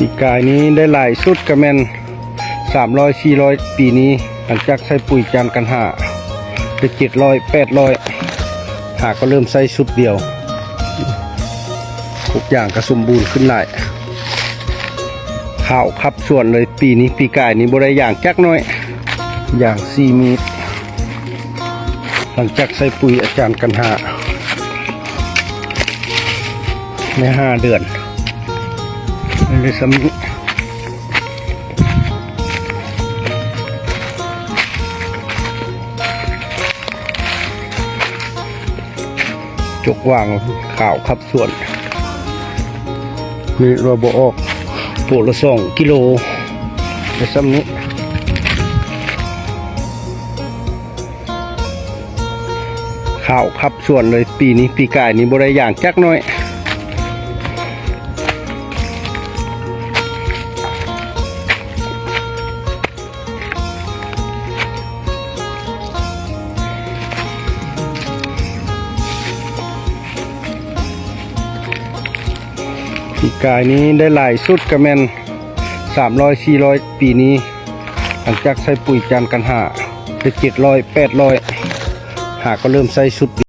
ปีกายนี้ได้หลายสุดกระแมน300-400ปีนี้หลังจากใส่ปุ๋ยจานกันหาได้700-800หาก็เริ่มใส่ชุดเดียวทุกอย่างก็สมบูรณ์ขึ้นหลายข้าวขับส่วนเลยปีนี้ปีกายนี้บ่ได้อย่างจักน้อยอย่าง4 เมตรหลังจากใส่ปุ๋ยอาจารย์กันหาใน5 เดือนในสำนึกจกวางข่าวขับส่วนมีระบบออกปวดละ2 กิโลในสำนึกข่าวขับส่วนเลยปีนี้ปีกายนี้บ่ได้อย่างจักน้อยปีกายนี้ได้หลายสุดกระแมน300-400ปีนี้หลังจากใส่ปุ๋ยจานกันหาได้700-800หาก็เริ่มใส่ชุด